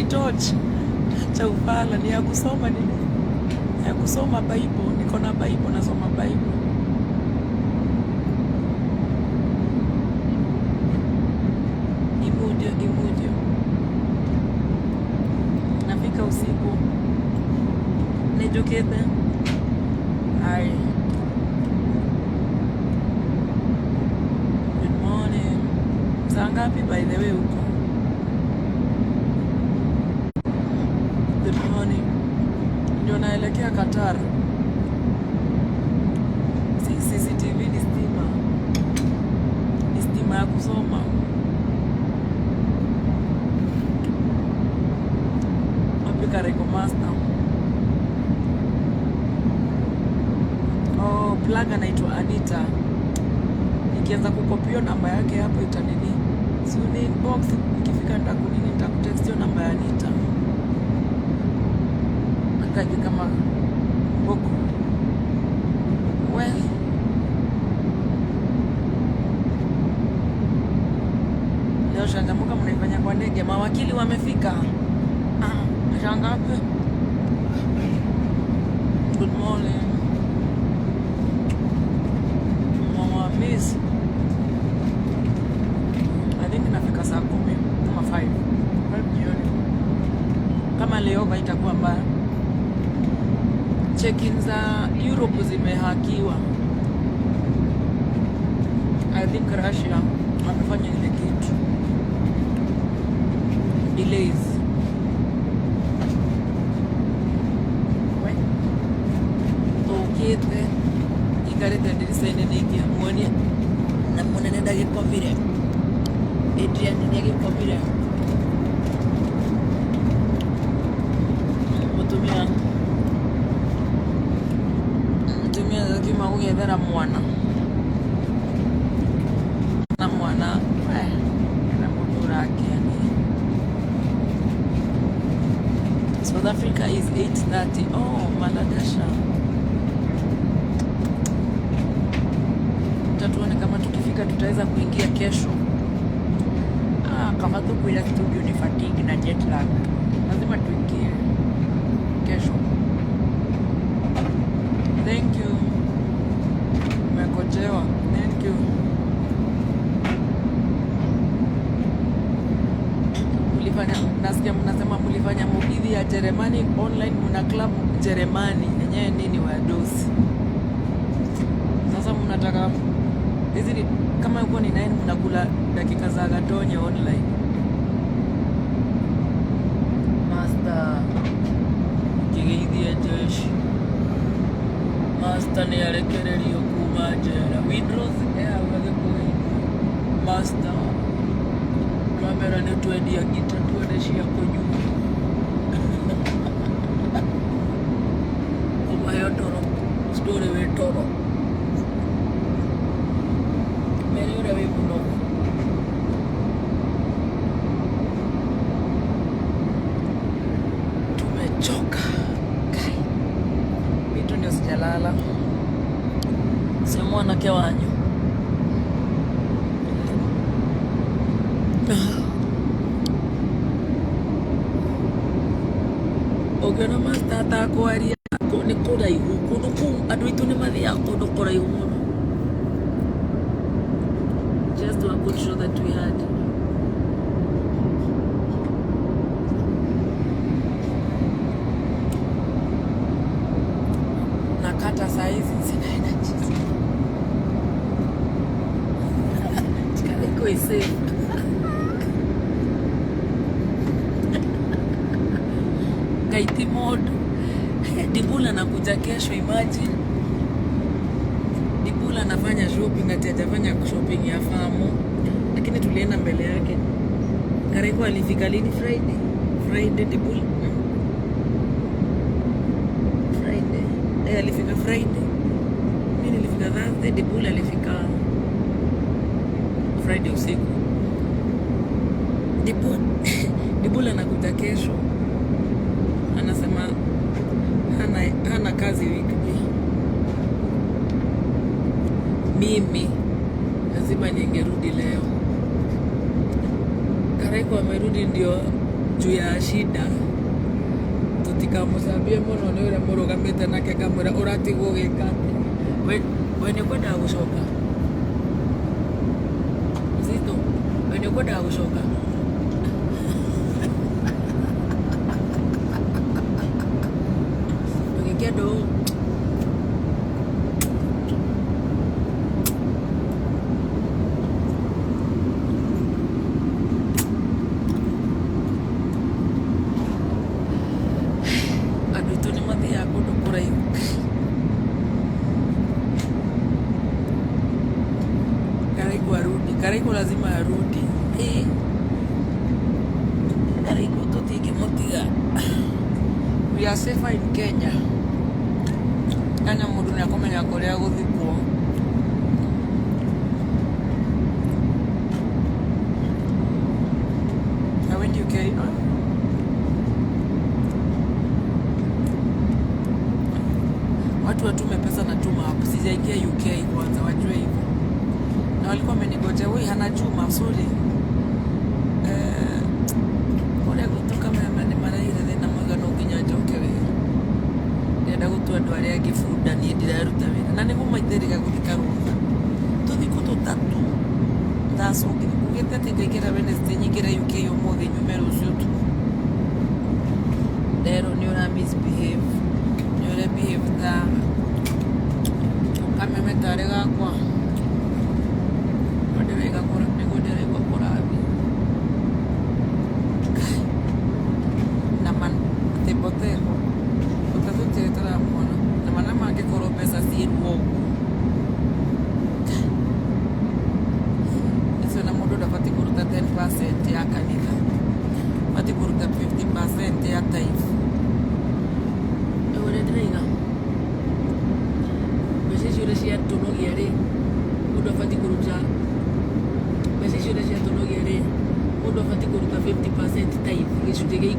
torch cha ufala, ni ya kusoma nini, ya kusoma Bible. Niko na Bible, nasoma Bible. Imudio nafika usiku nejokete. Hi, good morning. Saa ngapi by the way huko? Good morning. Ndio naelekea Qatar. CCTV ni stima ya kusoma. Kareko master. Oh, plug anaitwa Anita. Nikianza kukopio namba yake hapo itanini. Si ni inbox, nikifika nitakunini, nitakutext hiyo namba ya Anita. Akaje kama mboko. Well, leo changamuka mnaifanya kwa ndege. Mawakili wamefika. Shangapi? Good morning. Mama miss. I think nafika saa 10 kama 5 jioni. Kama leo itakuwa mbaya. Check-in za Europe zimehakiwa. I think Russia wamefanya ile kitu. Delays. Ikarete ndirisaine ningia muonia na munene ndagikomire Adrian ndagikomire mutumia zakima gugethera mwana na mwana na mutura akeni. South Africa is 8:30. Oh, Malagasha. Tuone kama tukifika tutaweza kuingia kesho. Kama tukuila studio ni fatigue na jet lag, lazima tuingie kesho. Thank you. Umekojewa. Thank you. Mulifanya, nasikia mnasema mulifanya mubidhi ya Jeremani online, muna club Jeremani yenyewe nini wadosi. Sasa mnataka hizi ni kama uko ni 9 mnakula dakika za gatonye online. Master kigeithia jeshi. Master ni alekererio kuma jera. Windrows wage koi. Master kamera ni twedia gita tuendeshia konyu. Umayo toro. Story we toro. Tumechoka vitu ndio sijalala, sio mwana kewanyu. Ogena master atakwaria ni kuraihu kundu ku andu itu ni mathia kundu kuraihu muno. Just to a good show that we had. Nakata saizi sinaenda chizi. Chikaliko ise. Kaiti mode. Dibula nakuja kesho, imagine. Dibula anafanya shopping, ati atafanya shopping ya famu. Lakini tulienda mbele yake. Kareko alifika lini? Friday Dibula. Alifika Friday. Mimi nilifika Thursday, Dibula alifika Friday usiku. Dibula anakuja kesho. Anasema hana kazi wiki. Mimi lazima ningerudi leo. Kareko amerudi ndio juu ya shida tutikamusambie muno ni uria murugamite nake kamwira uratigwo gikate we ni kwenda gucoka Zito we ni kwenda gucoka ukikendo Karaiko lazima arudi. Karaiko tutike mutiga. We are safer in Kenya. Kenya mundu ni akomenya kuria guthikwo. I went UK. Watu watume pesa na tuma hapo. Sijaingia UK kwanza wajue hivyo. Na walikuwa wamenigotea wewe hana chuma sorry kule kutoka mara ile na magano kinya joke wewe nenda gutwa ndware agifuda ni ndiraruta wira na niguo maithirika guthika ruga tuthiko tutatu ndacoke kugete ati ndaikira Wednesday nyikira UK umuthi nyume rucio tu lero ni ura misbehave ni ura behave ta kameme tare gakwa ya kanitha pati kuruta 50% ya tithe ewe ndinga message ule cia tunogia ri mundu afati kuruta message ule cia tunogia ri mundu afati kuruta 50% tithe gicunje gia 10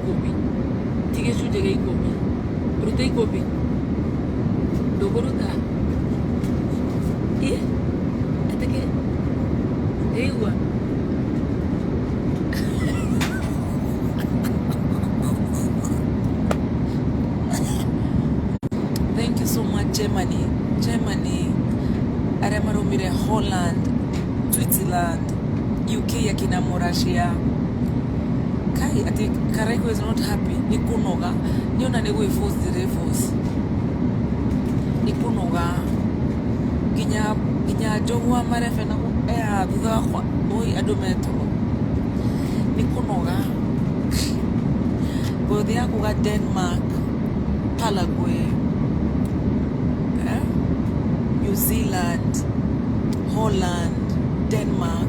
ti gicunje gia 10 kuruta 10 ndukuruta atake ewa Germany, Aramarumire, Holland, Switzerland, UK yakina Morashia. Kai ati Karaiko is not happy. Nikunoga, niona nego force the reverse. Nikunoga, ginya jogwa marefe na thutha kwa oi adometo. Nikunoga. Gothi yakuga Denmark, Paraguay, New Zealand, Holland, Denmark,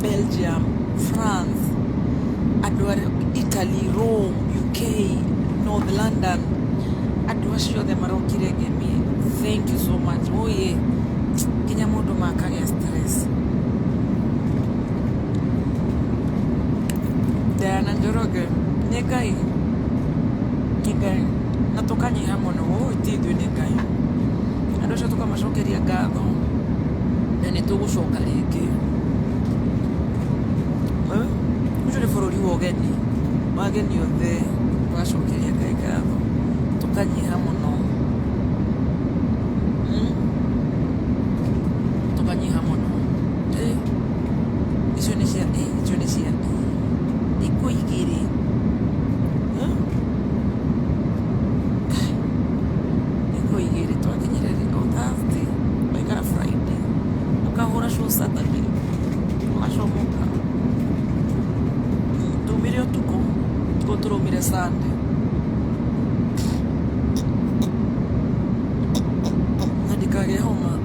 Belgium, France, Italy, Rome, UK, North London. Adwasho the marokire gemi. Thank you so much. Oh yeah. Kenya mundu makaria stress. Diana Njoroge. Negai. Natokanye hamono. Oh itidu negai. Andosha tuka mashokeria gatho. Na nitugucoka ringi. Ujure bururi wogeni. Wageni othe wacokeria Ngai gatho. Tukanyiha muno. Tukanyiha muno. Icio ni cia ikuigiri. Ikuigiri twakinyire on Thursday. Waikara Friday. Tukahura show Saturday. Tugacomoka. Tumire utuko. Tuko turumire Sunday. Homa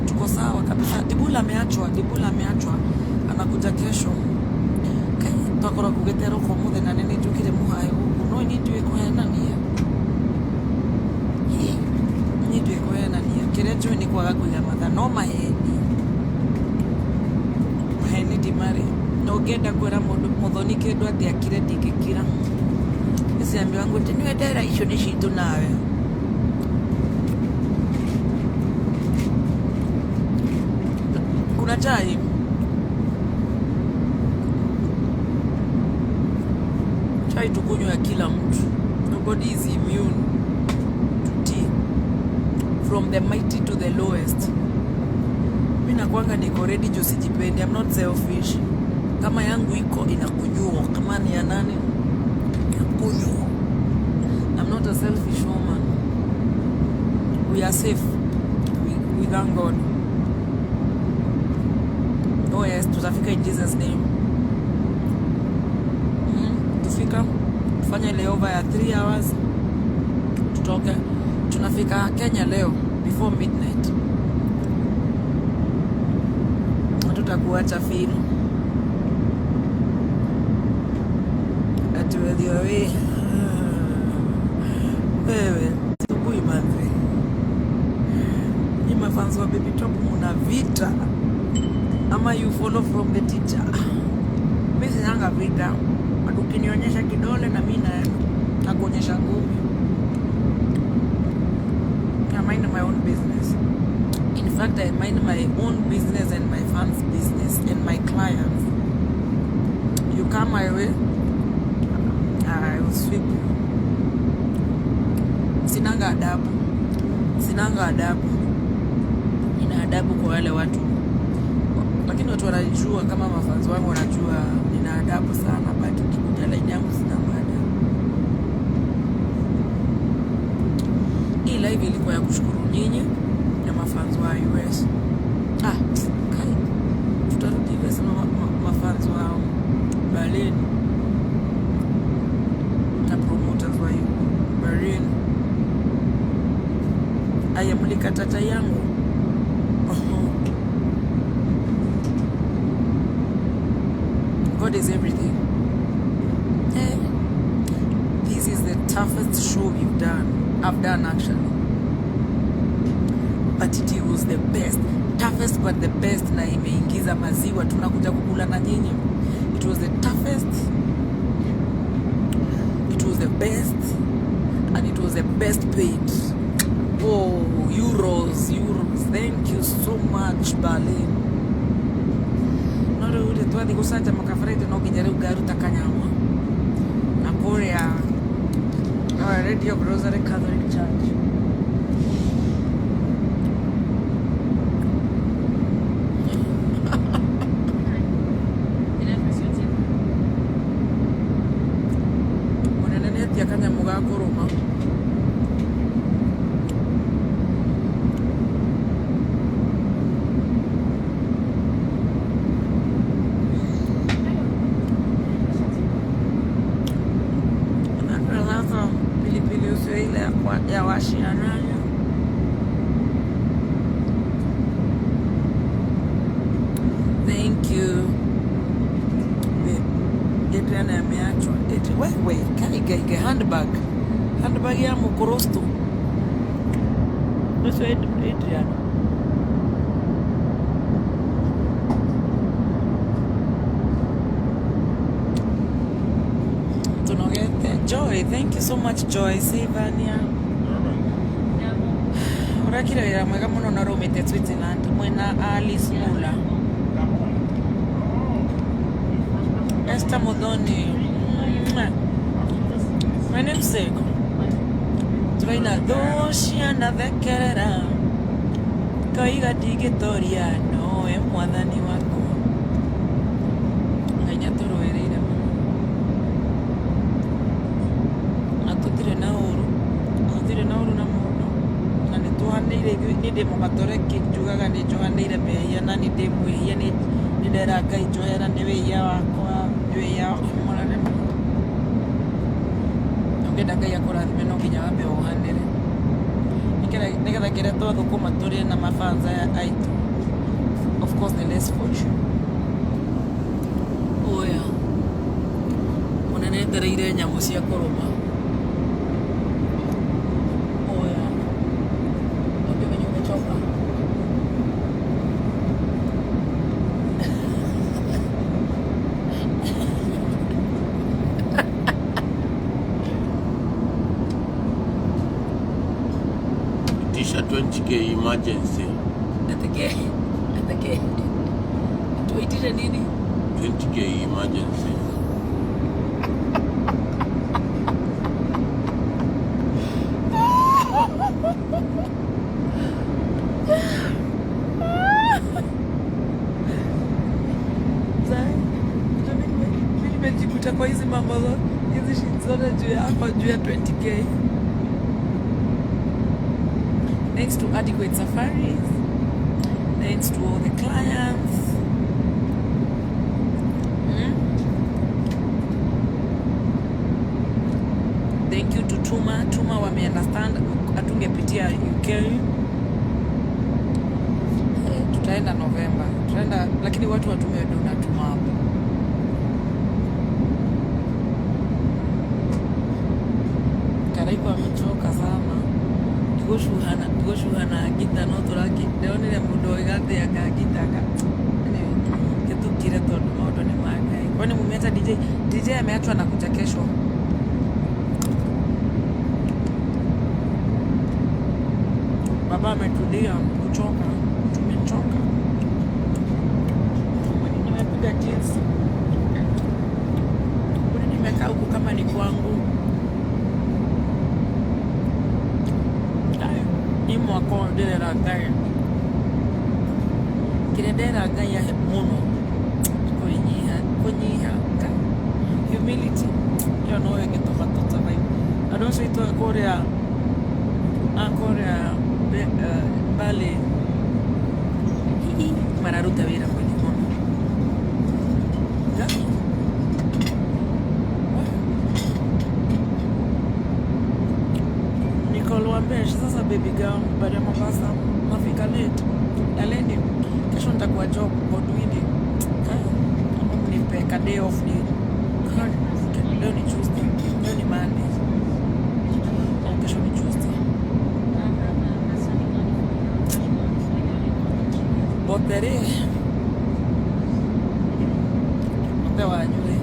tuko sawa kabisa. Dibula ameachwa anakuja kesho kai twakora kugetero kwa muthe na nene tukire muhaye huko no ni tuwe kuhenania ni tuwe kuhenania kire tu ni kwaga kuiga matha no maheni dimari no genda kwera mundu muthoni kindu ati akire ndingikira isi ambi wangu tiniwe ndera icio ni citu nawe kuna time chai tukunywa ya kila mtu. Nobody is immune to tea, from the mighty to the lowest. Mimi nakwanga niko ready juu sijipendi. I'm not selfish. Kama yangu iko inakunywa, kama ni ya nani inakunywa. I'm not a selfish woman. We are safe. We thank God. Oh yes, tutafika in Jesus name. Tufika, tufanya layover ya 3 hours. Tutoke. Tunafika Kenya leo before midnight. Tutakuacha feel. Atuwezi wewe. Wewe, subui manzi. Ni mafans wa Baby Top muna vita. Ama you follow from the teacher. Mimi sinanga vita. Ukinionyesha kidole na mimi nakuonyesha ngumi. I mind my own business. In fact, I mind my own business and my fans' business and my clients. You come my way, I will sweep you. Sinanga adabu. Sinanga adabu. Nina adabu kwa wale watu. Lakini watu wanajua kama mafans wangu wanajua nina adabu sana, but ukikuja line yangu sina adabu. Hii live ilikuwa ya kushukuru nyinyi na mafans wa US. Kai. Tutarudi US na mafans wa Berlin. Na promoters wa Berlin. Ayamulika tata yangu. God is everything. This is the toughest show I've done actually. But it was the best. Toughest but the best, na imeingiza maziwa tunakuja kukula na nyinyi. It was the toughest. It was the best. And it was the best paid. Oh, euros. Thank you so much, Berlin. Ule tuadi kusanja makafarete no kinyare ugaruta kanyama na Korea Radio Rosary Catholic Church. Mwanene tia kanyamu ga kuruma. Ya washiananya. Thank you. Adriana ameachwa. Wewe, kai handbag ya mukorosto. Wewe Adriana. Joy, thank you so much, Joy. Sivania. Urakira wira mwega muno na rumite Switzerland mwena Alice Mula. Esther Modoni. My namesake. Twaina doshia na thekerera. Kaiga digitoria no e mwathani wako. Nganya turoereire muno. Atutire na uru na muno. Na nituhanire ninde mugatore kijugaga ni johanire meya na ninde mwihia ni nderaka ijoera ni weya wakwa weya mwanane. Ngenda Ngai akurathime no nginya wambe uhanire. Nigetha kire twathuku turi na mafanza aitu. Of course the less fortune. Oh yeah. Munene ndereire nyamu cia kuruma. Oh yeah. Ndio venye umechoka. Tisha 20k emergency. Atake. Tuitisha nini? 20k emergency. nimejikuta kwa hizi mambo hizi shit zote juu ya 20k. Thanks to Adequate Safaris, thanks to all the clients. Thank you to Tuma wame understand atungepitia UK. Tutaenda November. Tutaenda lakini watu watume dona Tuma hapo. Karaiko amechoka sana. Goshuhana gita no turaki. Ndeonire mundu igate akagitaka. Kitu kile tondu maundu ni magai. Kwani mumeta DJ ameachwa na kuja kesho. Baba ametulia kuchoka. Tumechoka. Nimepiga jeans. Nimekaa huku kama ni kwangu. Mwako ndera ngai kirendera ngai ya muno kunyiha humility yo no yake tofauti bai adoso ito korea bale mararuta vera kwa limono sasa baby girl baada ya Mombasa nafika late aleni kesho nitakuwa job Godwini kama mnipeka day off ni leo ni Tuesday leo ni Monday kesho ni Tuesday botere ndewa nyule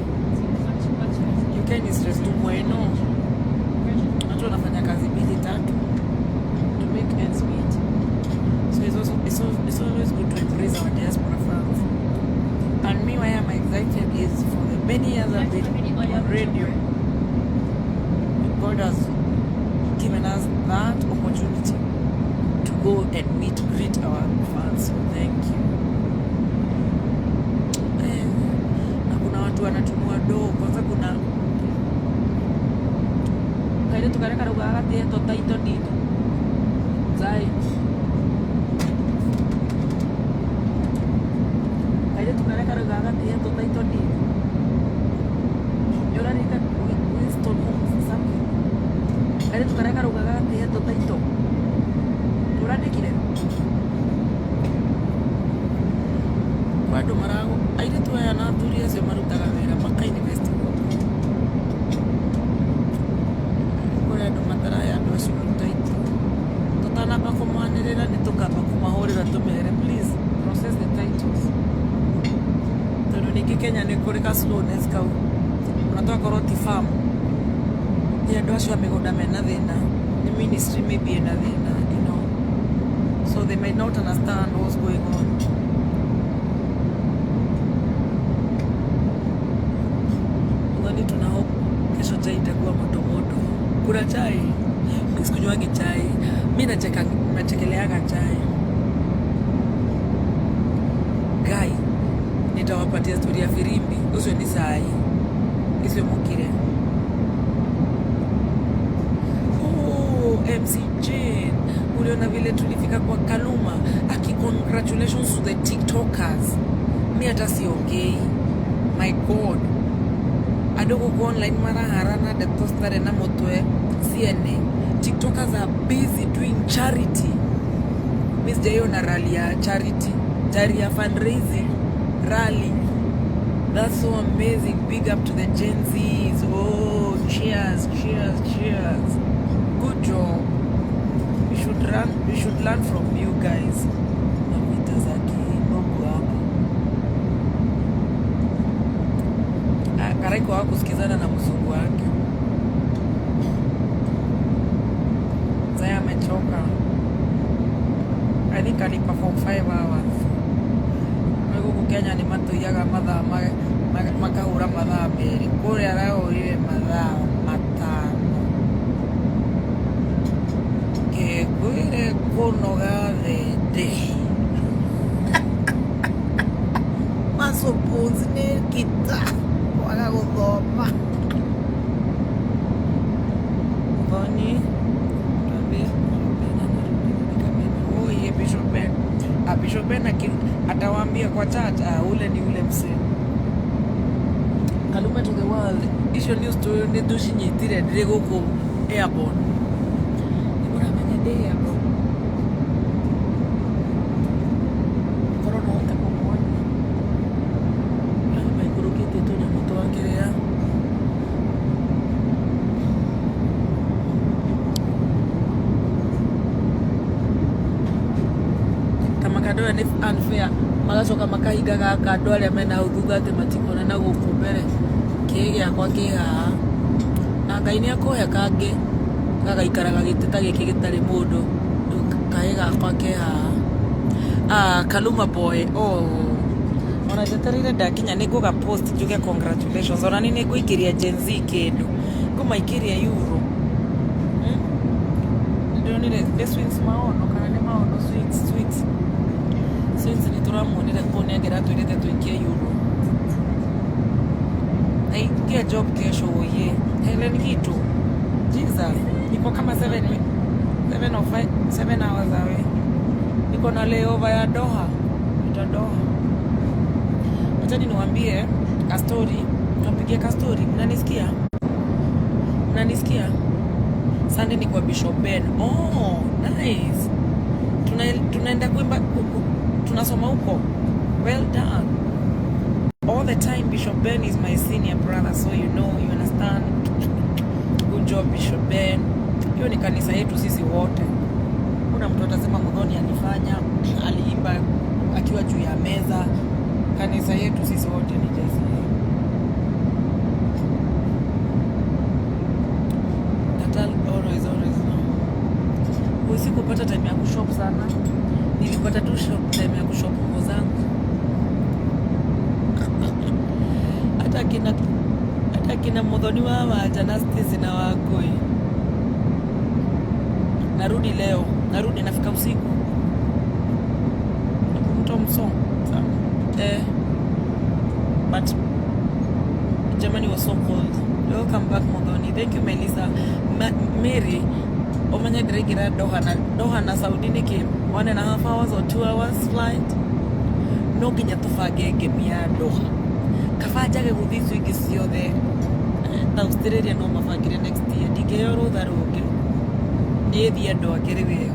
you can stress tu bueno watu wanafanya kazi 2-3 ends meet. So it's always good to embrace our diaspora fans. And me, why I'm excited is for the many years I've been on radio. God has given us that opportunity to go and greet our fans. So thank you. Na kuna watu wanatumua doo kwanza kuna kaile tukareka rugaga tieto taito dito. Zai. Kaile tukareka rugaga tieto taito dito. Yora nika Winston something. Kaile tukareka rugaga tieto taito. Yora nikire. Wadu marago aire tuaya na turia se marutaga wera maka investi kore ndo mataraya ndo sikurutaito totana pa kumanirira nitukapa kumahorera tumere please process the titles tondu niki Kenya ni kuri ka slowness kau unatoa koroti farm ya ndo acio amigoda mena thina ni ministry maybe ena thina you know so they may not understand what's going on. Tuna hope kesho chai itakuwa moto moto. Kuna chai. Mimi sikunywangi chai. Mimi nachekeleaga chai. Guy, nitawapatia story ya firimbi. Usio ni sai. Isio mukire. Oh, MC Jane. Uliona vile tulifika kwa Kaluma. Aki congratulations to the TikTokers. Mimi hata siongei. My God. Adogo go online mara harana de postare na motwe CNA. TikTokers are busy doing charity. Miss Jayo na rally ya charity. Jari ya fundraising rally. That's so amazing. Big up to the Gen Zs. Oh, cheers, cheers, cheers. Good job. We should learn from you guys. Karaiko wako kusikizana na mzungu wake. Zaya amechoka. I think alipa for 5 hours. Huko Kenya ni matuiaga mathaa makahura mathaa meri. Kule arao ile mathaa matano. Kegwire kunoga thede. Masopunzi ni kita. kwa chat, ule ni ule msee. Kalume to the world. Isho news story ni dushinyitire ndire guku airborne. Ibora menye de airborne. Corona hota kumwona. Kalume kurukite tu na mtu wake ya. Tamakado ni unfair. Magacoka makahinga gaka andũ arĩa mena hau thutha atĩ matikona na gũkũ mbere kĩĩ gĩakwa kĩ haha na Ngai nĩakũhe kangĩ gagaikaraga gĩtĩ ta gĩkĩ gĩtarĩ mũndũ kaĩ gakwa kĩ haha Kaluma boy ona njetereire ndakinya nĩngũga post njuge congratulations ona nĩ ngũikĩria Gen Z kĩndũ ngũmaikĩria euro ndĩronire the swings maono kana nĩ maono swings Since nituramuonire kuone ngera twirite twikie euro. Ai get job kesho oye. Helen Gitu. Jesus. Niko kama 7 hours away. Niko na layover ya Doha. Ita Doha. Acha niwaambie a story. Tupigie ka story. Mnanisikia? Sunday ni kwa Bishop Ben. Oh, nice. Tunaenda kuimba tunasoma huko. Well done. All the time Bishop Ben is my senior brother, so you understand. Good job Bishop Ben. Hiyo ni kanisa yetu sisi wote. Kuna mtu atasema Muthoni alifanya, aliimba akiwa juu ya meza. Kanisa yetu sisi wote ni JCA. Natal always no. Usikupata time ya kushop sana. Nilipata tu time ya kushop nguo zangu. Hata kina Muthoni wa Janastis na Wakoi. Narudi leo. Nafika usiku. Thompson. But Germany was so cold. Welcome back Muthoni. Thank you Melissa. Mary. Omanya diregira Doha na Saudi niki 1.5 hours or 2 hours flight. No ginya tufange game ya Doha. Kafajage guthi swigi ciothe. Australia no mafangire next year. Ndigeyo rutha rungi. Nithi andu akiri we.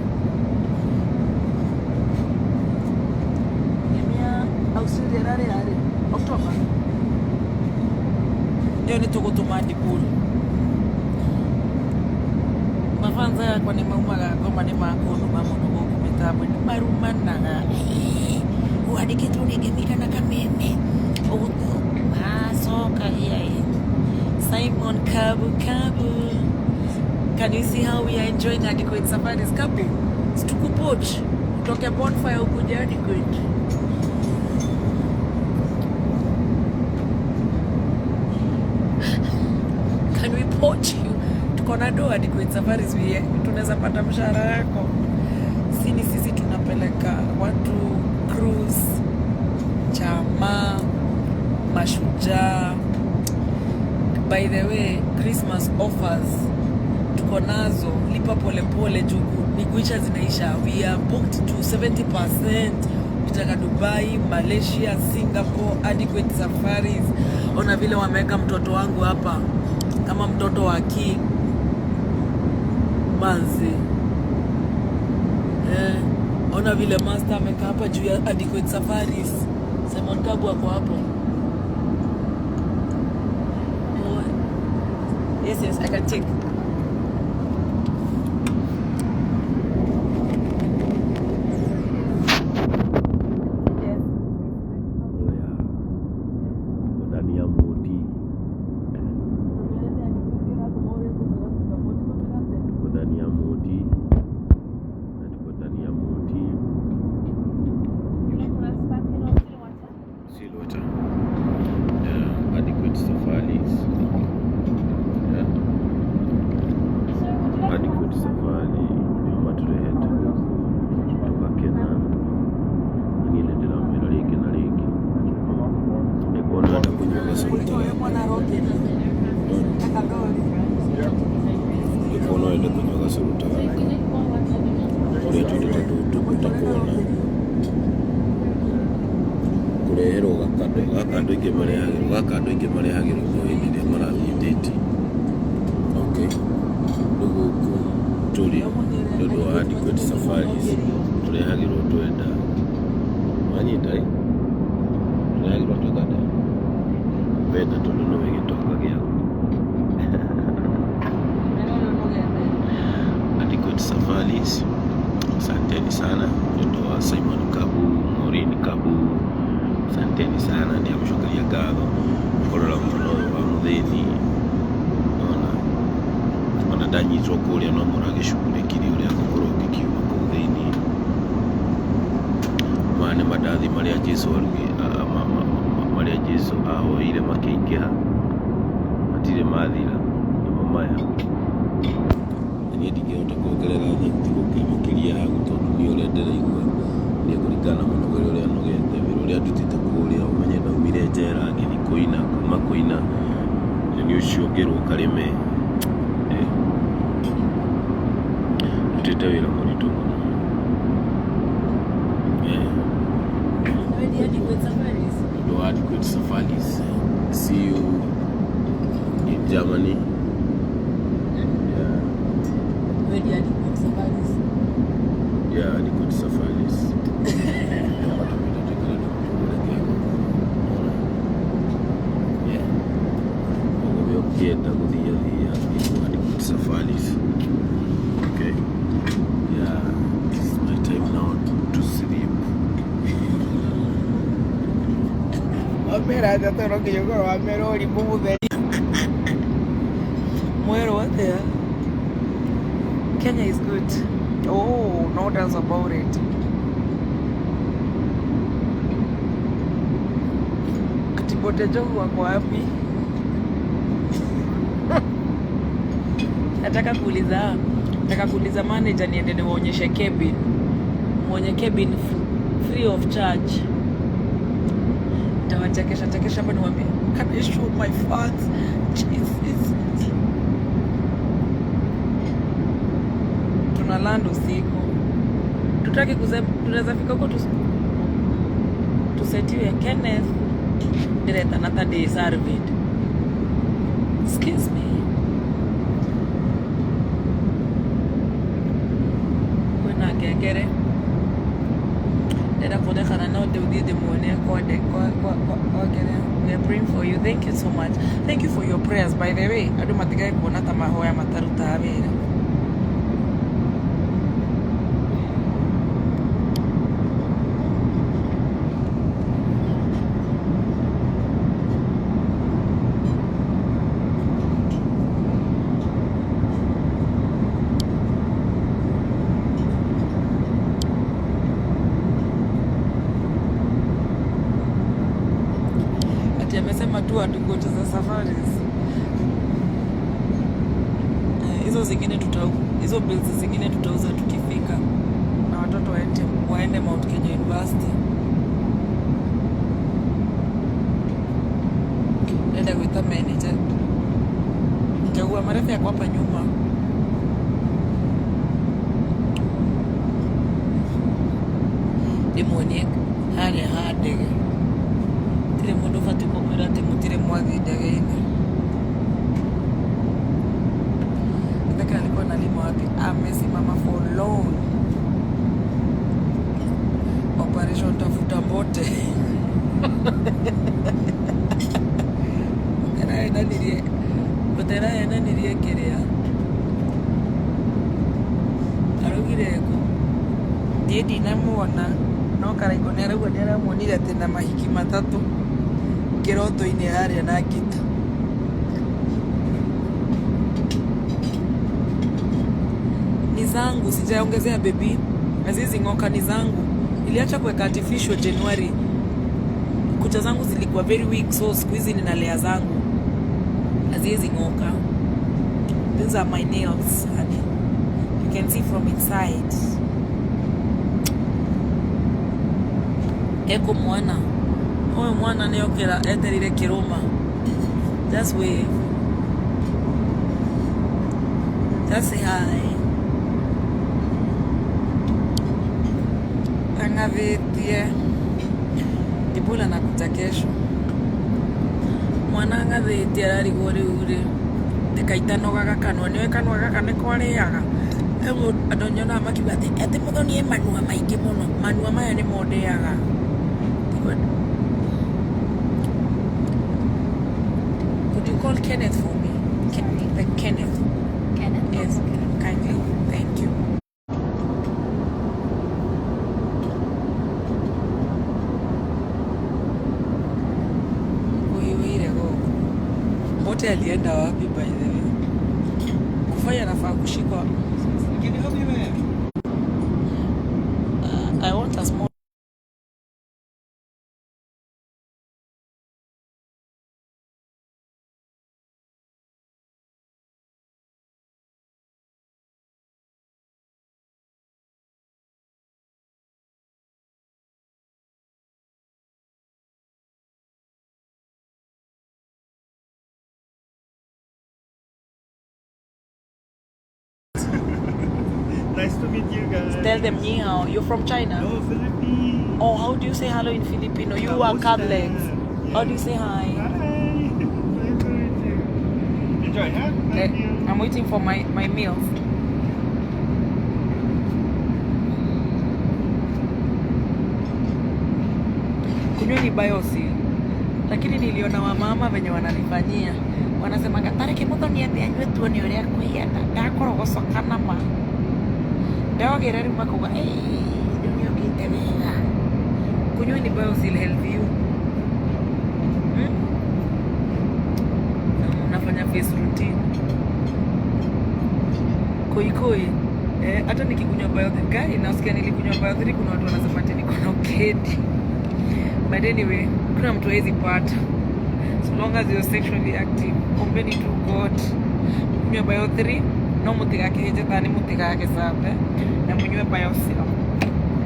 Gemia Australia rari October. Ndio ni tugutuma ndikuru. Mafanza yakwa ni maumaga ngoma ni makundu mamuno guku mitambo ni marumanaga uandikitwo ningithika na kameme uguo soka here Simon Kabu can you see how we are enjoying Adequate Safaris Kabu situkupoch kutoka bonfire ukuja Adequate can we poach you kona doa Adequate Safaris tunaweza pata mshahara yako. Sisi tunapeleka watu cruise, chama, mashujaa. By the way, Christmas offers tuko nazo, lipa pole pole jugu ni kuisha zinaisha. We are booked to 70%. Tutaka Dubai, Malaysia, Singapore, Adequate Safaris. Ona vile wameweka mtoto wangu hapa kama mtoto wa king manzi. Ona vile master amekaa hapa juu ya Adequate Safaris. Simon Kabu hapo hapo. Yes, I can take. gaka andũ aingĩ marehagĩrwo kwa hĩndĩ ĩrĩa marathiĩ date. Okay, rĩu gũkũ tũrĩ nĩ ũndũ wa Adequate Safaris tũrehagĩrwo twenda wanyita tũrehagĩrwo twenda wenda tondũ nĩwe gĩtonga gĩaku. Adequate Safaris, asanteni sana nĩ ũndũ wa Simon Kabu, Maureen Kabu, asanteni sana nĩ amũcokeria ngatho kũrora mũno wa mũthĩni. Ona ndanyitwo kũrĩa no mũragĩcugurĩkiri ũrĩa ngũkorwo ngĩkiuma kũu thĩinĩ. Maya nĩ mandathi marĩa Jesũ ahoire makĩingĩha, matirĩ mathira, nĩmo maya. Niĩ ndingĩhota kuongerera thauti gũkĩmũkĩria hagu tondũ niĩ ũrĩa ndĩraigua nĩ kũringana na mũtũgĩre ũrĩa nũgete, wĩra ũrĩa ndutĩte kũrĩa ũmenye ndaumire njera ngĩthiĩ kũina, kuma kũina nĩ ũcio ngĩrwo Karĩme. Ndutĩte wĩra mũritũ mũno. No Adequate Safaris. See you in Germany. Yeah, Adequate Safaris. Ukienda kuthia Adequate Safaris. Okay. Yeah, it's my time now to sleep. Mera tata no kiyo kwa mero ri bubu be. Muero what there? Kenya is good. Oh, no doubt about it. Katibote jogu wako wapi? Nataka kuuliza manager niende niwaonyeshe cabin. Muonye cabin free of charge. Nitawachekesha hapa niwaambie, can I show my fans? Jesus. Tunalanda usiku. Tunaweza fika huko tusetiwe Kenneth. Direct another day service. Excuse me. Kwena ngengere. Dada pode kana no de udi de muone kwa we are praying for you. Thank you so much. Thank you for your prayers, by the way. Adu matigai kuona tamahoya mataruta abera. Amesema tu Adequate Safaris. Hizo bills zingine tutauza tukifika na watoto waende Mount Kenya University. Nenda kuita manager. Nitakuwa marefu ya hapa nyuma. Demoniac hade. Tire mundu fati kumwira ati mutire mwathi ndege-ini. Ndeka alikuwa nalima wapi? Amesimama for long. Operation tafuta mbote. Mutera nanirie kiria. Arugire ko. Ndiedi namuona no karaiko neraugwa neramuonire ati na mahiki matatu kiroto-ini haria na ngita. Ni zangu sijaongezea baby. Azizi ngoka ni zangu. Iliacha kuweka artificial January. Kucha zangu zilikuwa very weak, so siku hizi ninalea zangu. Azizi ngoka. These are my nails, honey. You can see from inside. Eko mwana. Oyo mwana neyokera eterire kiruma. Just wave. Just say hi. Angavitie. Dibula nakuja kesho. mwana ngathĩte ararigwo rĩu rĩ ndĩkaitanoga gakanua nĩwe kanua gaka nĩkorĩaga andũ nyonaga makiuga atĩ Muthoni manua maingĩ mũno manua maya nĩmo ndĩaga. Could you call Kenneth for me? Kenneth. Kenneth? Yes, kindly. Thank you. Wote alienda wapi by the way? Kufanya nafaa kushikwa. Can you help me man? I want a small Nice to meet you guys. Tell them ni hao. You're from China? No, Philippines. Oh, how do you say hello in Filipino? You are Kadlex. How do you say hi? Hi. Nice to meet you. Enjoy, huh? Thank you. I'm waiting for my meals. Kunywa ni biosil. Lakini niliona wamama venye wananifanyia. Wanasema Tarĩki Muthoni anyue tuone ũrĩa kwĩenda ndakorogocoka nama ndagera rĩu makuga nĩ ũkĩte wega. Kunyua ni biosil health you. Nafanya face routine koi hata nikikunywa biosil gari nasikia nilikunywa biosil kuna watu wanasema ati niko na ukedi. But anyway, kuna mtu hawezi pata so long as you're sexually active. Ombeni to God. Mnywe bio 3 no mutiga keje tani mutiga ke sabe na mnywe bio 0.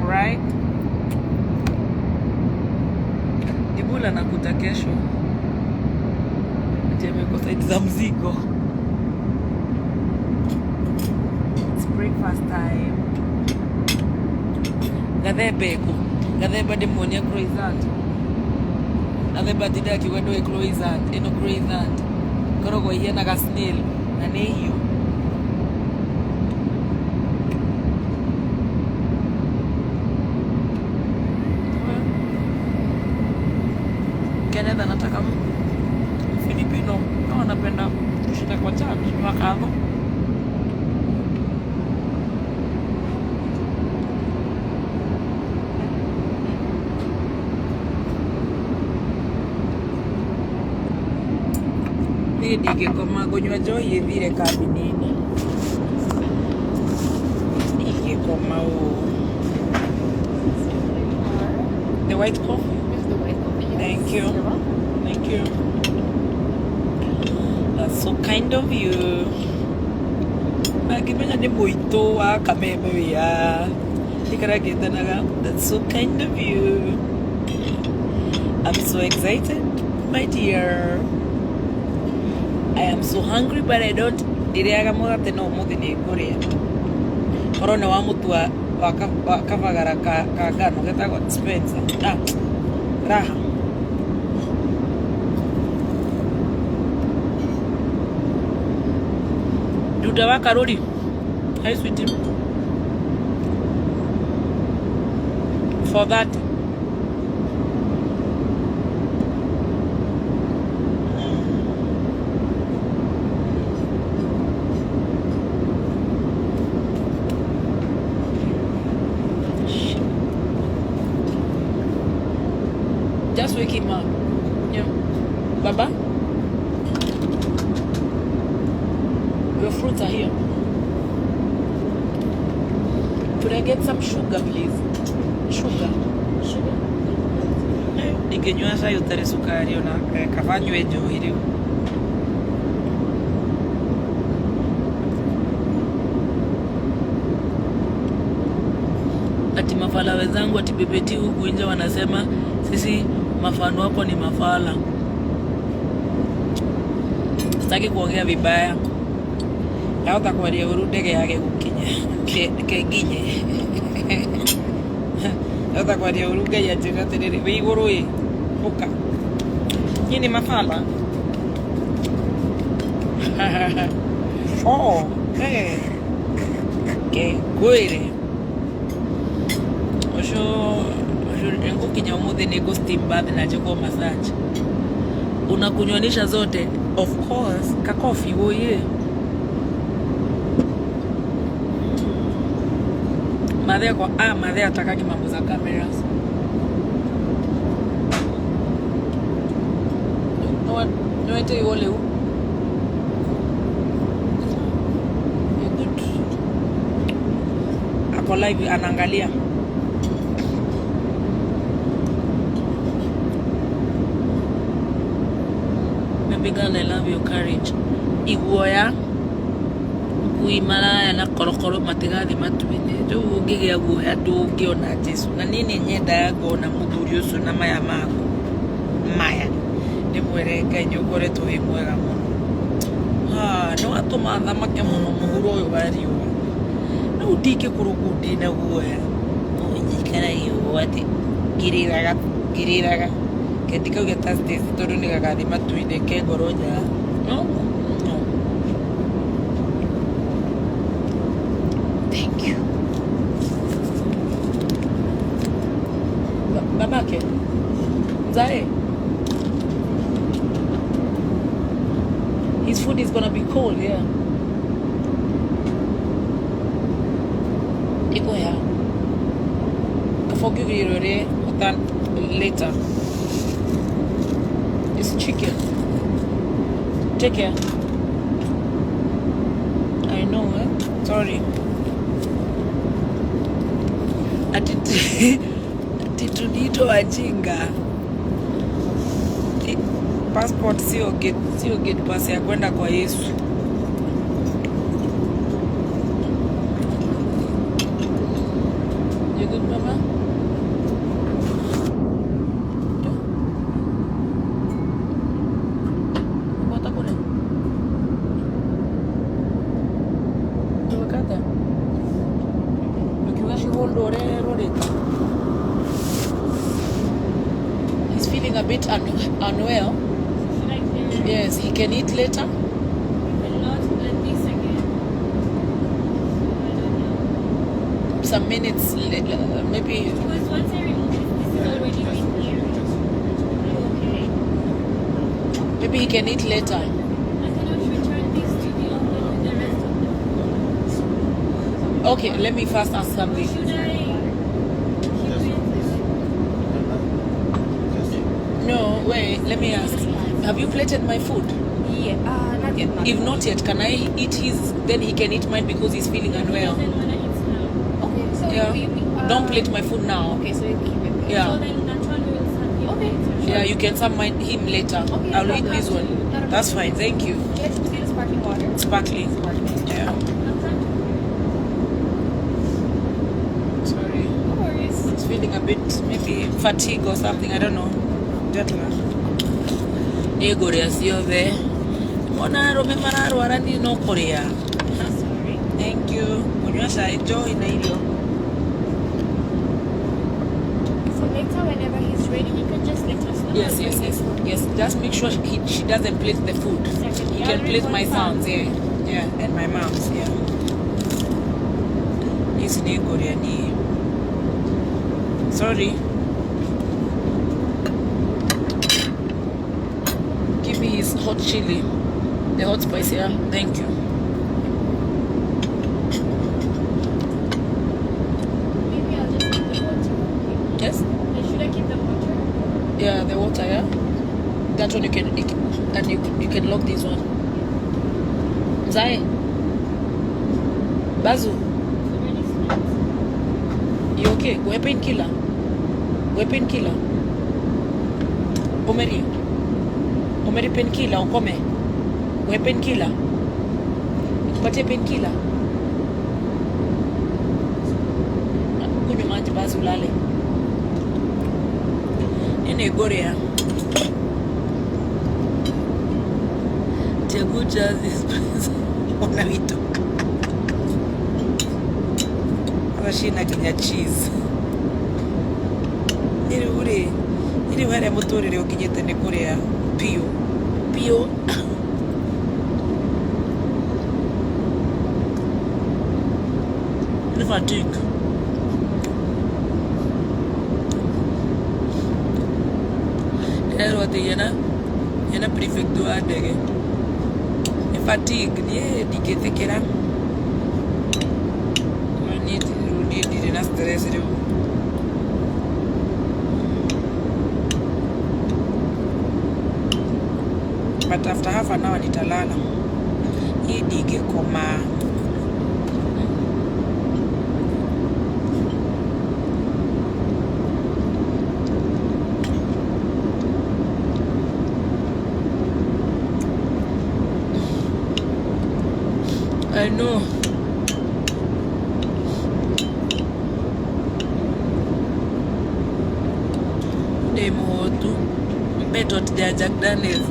Right? Dibula nakuta kesho. Jeme kwa side za mzigo. It's breakfast time. Gathebeko. Gatheba demonia croissant. Gatheba didaki wendo e croissant, eno croissant. Korogo yena ga snail na nĩ hiũ. Kenneth anataka Filipino na anapenda kushinda kwa church wakadho. Ndingĩkoma ngũnyua njohi ĩthire kabinini. Ndingĩkoma The white coffee? There's the white coffee. Yes. Thank you. You're welcome. Thank you. That's so kind of you. Nakimenya nĩ mũitũ wa kameme wĩa. Ikaragĩtanaga. That's so kind of you. I'm so excited, my dear. I am so hungry, but I don't. Ndiriaga mũgate no mũthĩ nĩ ngũrĩa. Korona wa mũtu wa kabagara ka ngano getagwo Spencer. Raha. Duda wa Karori. Hi sweetie. For that. Just wake him up. Yeah. Baba? Your fruits are here. Could I get some sugar, please? Sugar. Sugar? Nikinywa chai utare sukari ona kafanywe njohi riu. Ati mafala wenzangu ati bebeti huku nje wanasema sisi mafano hapo ni mafala. Sitaki kuongea vibaya. Yao takwaria urudege yake gukinya keginye. Yao takwaria uruge ya jira terere iguru yi. Uka. Nyini mafala. Oh, hey. Okay, kwere. Osho ngukinya umuthi ni go steam bath na choko massage. Unakunywanisha zote. Of course, kakofi woye. Madhe atakaki mambo za cameras. Niwete yole u. Good. Ako live anaangalia. Baby girl, I love your courage. Iguoya. Kuimalaya na korokoro matigathi matuine. Riu ngigia guoya ndungiona Jesu. Na nini nyenda ngona muthuri ucio na maya mako. Maya. Ndimwire Ngai ni ukoretwo wi mwega muno. No atuma thamake muno muhuro uyu wa riua. Riu ndingikurugu ndina guoya. Nyikara iu ati giriraga. Kendikauge Thursdays tondu ni gagathi matuine ke ngoro nja. No. Thank you. Babake. Zae. His food is gonna be cold, yeah. Iko ya. Kafogi virore later. It's chicken. Take care. I know, eh? Sorry. Atitudito wajinga. Passport sio gate pass ya kwenda kwa Yesu. You good, mama? He's feeling a bit unwell. Yes, he can eat later. Some minutes later, maybe. Because once I remove it, this is already in here. Okay. Maybe he can eat later. I cannot return this to the oven with the rest of them. Okay, let me first ask something. Should I keep it? No, wait, let me ask. Have you plated my food? Yeah, not yet. If not yet, can I eat his? Then he can eat mine because he's feeling unwell. Then when I eat now. Okay, so Yeah. Don't plate my food now. Okay, so you keep it. Yeah. So then that one we will serve you. Okay. Yeah, you can serve him later. Okay, I'll no eat this problem. one. That's fine. Thank you. Get the sparkling water. Sparkling. Yeah. Sorry. No worries. He's feeling a bit maybe fatigue or something. I don't know. Jet lag. Egoria siove. Mona rome mararo arani no Korea. Sorry. Thank you. Kunywa enjoy na hilo. So later, whenever he's ready, he can just let us know. Yes. Just make sure she doesn't plate the food. He can plate my son's, yeah, and my mom's, yeah. It's Korean. Sorry. Give me his hot chili, the hot spice, yeah. Thank you. Maybe I'll just keep the water. Yes. Should I keep the water? Yeah, the water, yeah. That one you can lock this one. Zai. Bazu. You okay? Go painkiller. Omeri painkiller, ukome. Go painkiller. Nikupatie painkiller. Kunywa maji basi ulale. Nini Korea? Teguja this place. Ona wito. Rashina kinya cheese. Niri wale muturire ukinyete ni Korea. Pio. fatigue. Ero ati yana prefect wa ndege. Ni fatigue ni ndingĩtĩkĩra. Ni ndirĩ na stress rĩu. But after half an hour nitalala. Hii ndingĩkoma. I know. Demo tu. Mpeto tija Jack Daniels.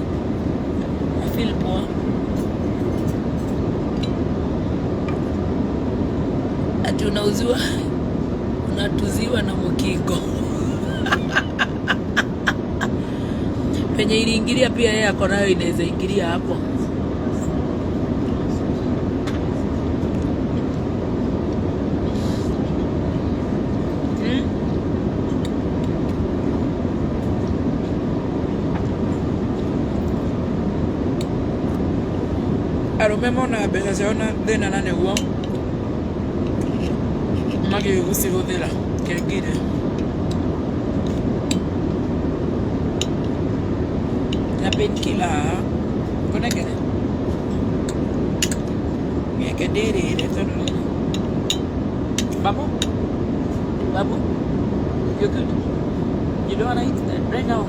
I feel poor. Ati unatuziwa na Mukiko. Penye iliingilia pia yeye ako nayo inaweza ingilia hapo. Arume mona mbeca ciao na thĩna na nĩguo magĩgũcihũthĩra kĩngire. Na painkiller konekere mieke ndĩrĩre tondũ Babu, you good? You don't wanna eat that right now?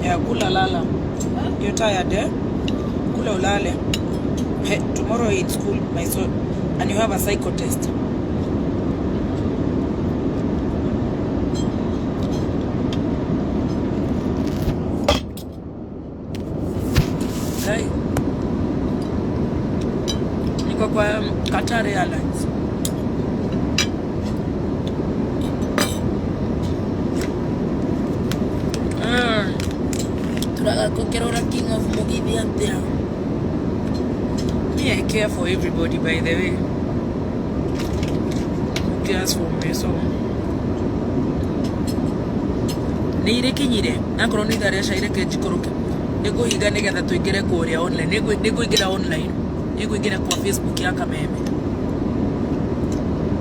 Yeah, kula lala. You're tired, eh? Kula ulale. Hey, tomorrow in school, my son, and you have a psycho test. Hey. Niko kwa Qatar Airlines. Turaga king of Mugithi and there. Me, I care for everybody, by the way. Who cares for me, so. Nire kinyire, nakoro ni gari shaire jikoroke. Nego higa nigetha tuingire kuria online. Nego ingira online. Nego ingira kwa Facebook ya Kameme.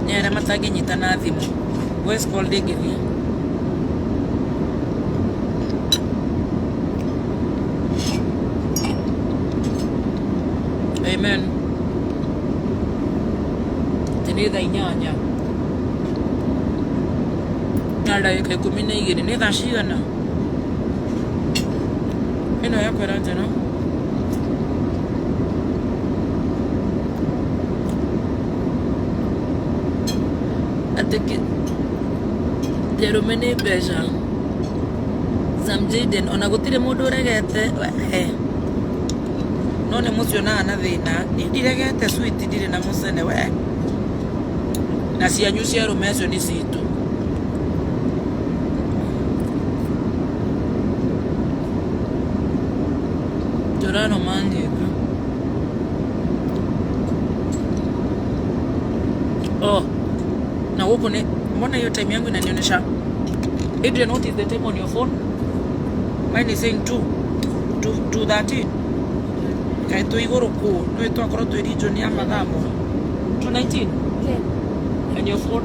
Nyara matangi nyita na thimu. West call digithi. Amen. Tene thaa 8 na ndagĩka 12 nĩ thaa cigana ĩno yakwa ĩranjĩra atĩ Jerume nĩ mbeca Sam Jaden ona gũtirĩ mũndũ ũregete no nĩ mũcio na thĩna ndiregete sweet ndirĩ na mũcene we na cianyu cia Rume cio nĩ citũ Jorano manje na huko ni mbona hiyo time yangu inanionyesha Adrian, what is the time on your phone? Mine is saying 2:13. Kai tu igoro ku no tu akoro tu region ya madamo 2:19. Yeah. And your phone?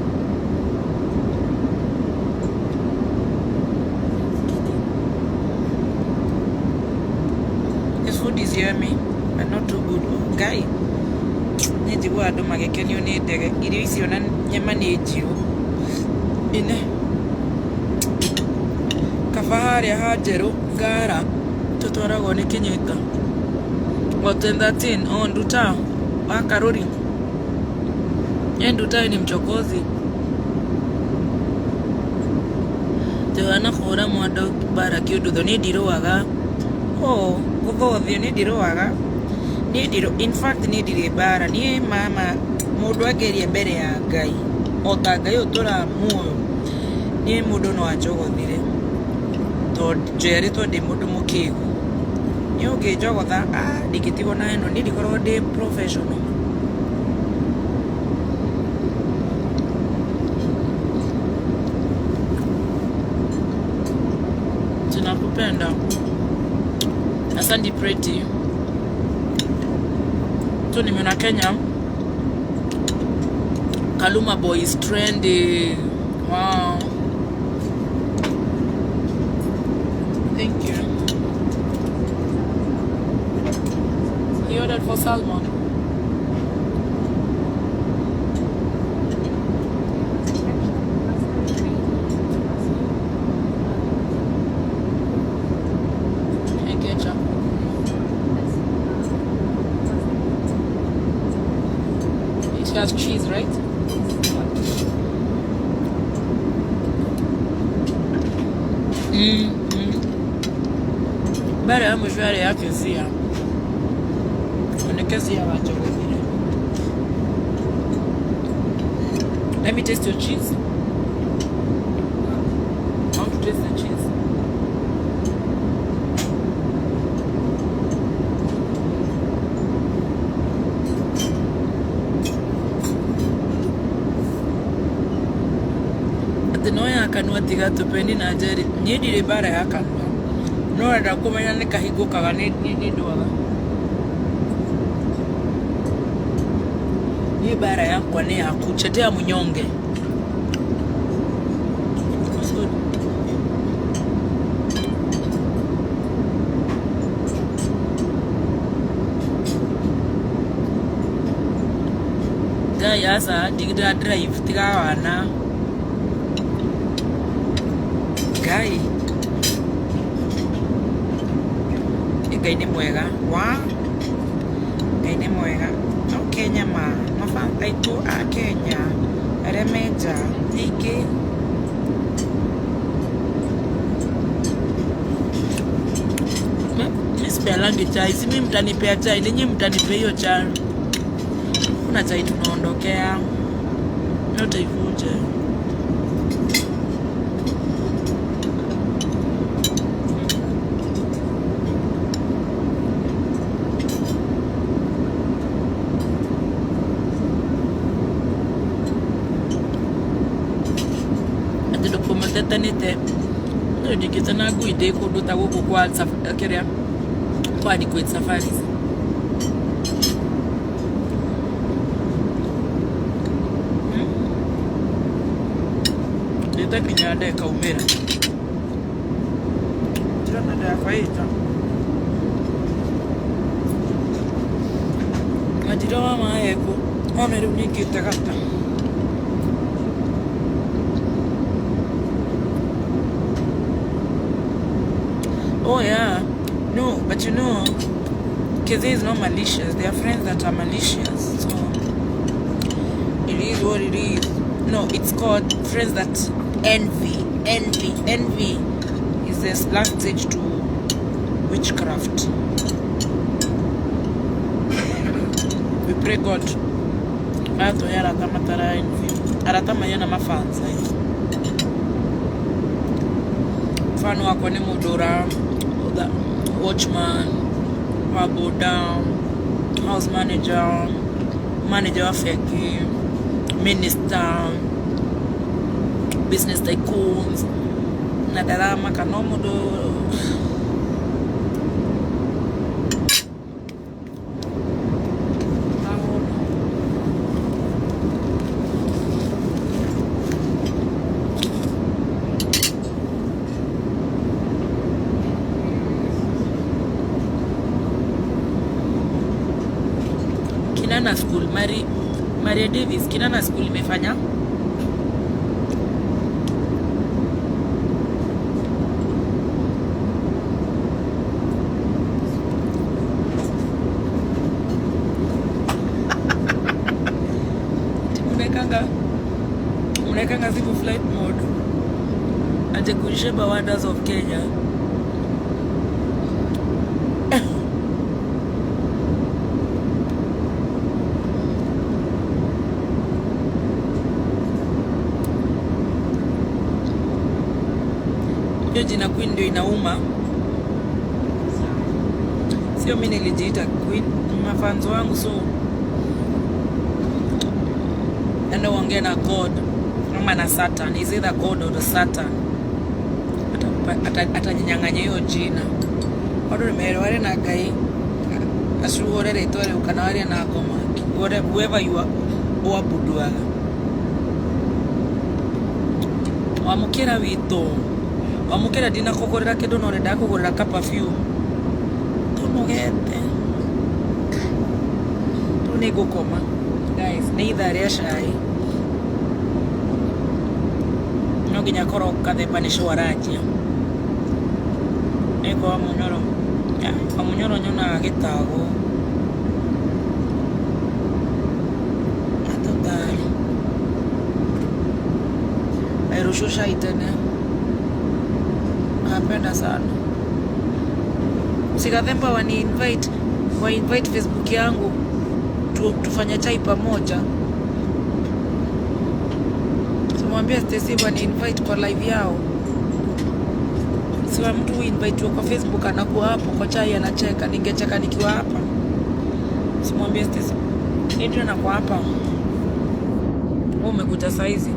This food is yummy but not too good. Guy nĩnjigua andũ magĩkenio nĩ ndege irio icio na nyama nĩ njirũ ine kaba harĩa ha njerũ ngara tũtwaragwo nĩ Kĩnyĩka o 10:13 Nduta wa Karuri Nduta ni mchokozi Joana khora mwando bara kiudu ni ndiroaga gũthũthio nĩ ndiroaga in fact ni ndire bara ni mama mundu agerie mbere ya Ngai o ta Ngai ũtũra muoyo ni mundu no ajogothire to jeri to ndi mundu mukigu ni ũngĩjogotha ndingĩtigwo na ĩno ni ndikorwo ndi professional naipenda. Asante Pretty. So nimeona Kenya Kaluma Boy is trending. Wow. Thank you. He ordered for salmon. Hey, ketchup. It has cheese, right? Bara ya mshwari yake sia. Onekezi ya wacho wengine. Let me taste your cheese. I want to taste the cheese. Atinoya akanwa tiga tupendi na jeri. Nyedire bara ya akanwa. No renda kumenya ni kahigukaga ni ndwaga. Ni bara yakwa ni ya kuchetea munyonge. Gaya asa digida drive tiga wana. Gai. Ngai ni mwega. Wa. Ngai ni mwega. No Kenya mafanga itu a Kenya. Remeja. Niki. Misipelangi chai. Simi mtanipea chai. Ninyi mtanipea hiyo chai. Kuna chai tunaondokea. Yote ivuje. Tetanite ndikita na guide kuduta guku kwa safaria kwa adequate safaris. Ndita kinyande kaumira tena nda faita majirawa maeko omeru nikita gata. Oh yeah, no, but you know, Keze is not malicious. There are friends that are malicious, so it is what it is. No, it's called friends that envy. Envy is the last stage to witchcraft. We pray God. Ato yara tamatara envy. Aratama yana mafansa. Mfano wako ni Mudora, watchman, waboda, house manager, manager wa feki, minister, business tycoons, na darama kanomudo. Kinana School, Maria Davis, Kinana School imefanya Unekanga zipo flight mode aje kusheba wonders of Kenya. Jina Queen ndio inauma. Sio mimi nilijiita Queen, mafanzo wangu, so enda uongea na God ama na Satan. Is either God or the Satan. atanyang'anya hiyo jina wadu nimeelewa wale na Ngai asuorere itore ukana wale na ngoma whoever you are oabuduaga wamukira wito wamukira dina kugurira kindu no renda kugurira ka perfume tunogete tuni gukoma guys ni ithaa ria cai no nginya korwo kathemba ni cwarajia eko amunyoro nyona gitago atotari airushusha itene napenda sana sikathemba wani invite Facebook yangu tufanye chai pamoja. Simwambia Stacy wani invite kwa live yao. Siwa mtu invite kwa Facebook anakuwa hapo kwa chai anacheka, ningecheka nikiwa hapa. Simwambia Stacy ndio anakuwa hapa. Wewe umekuja saizi.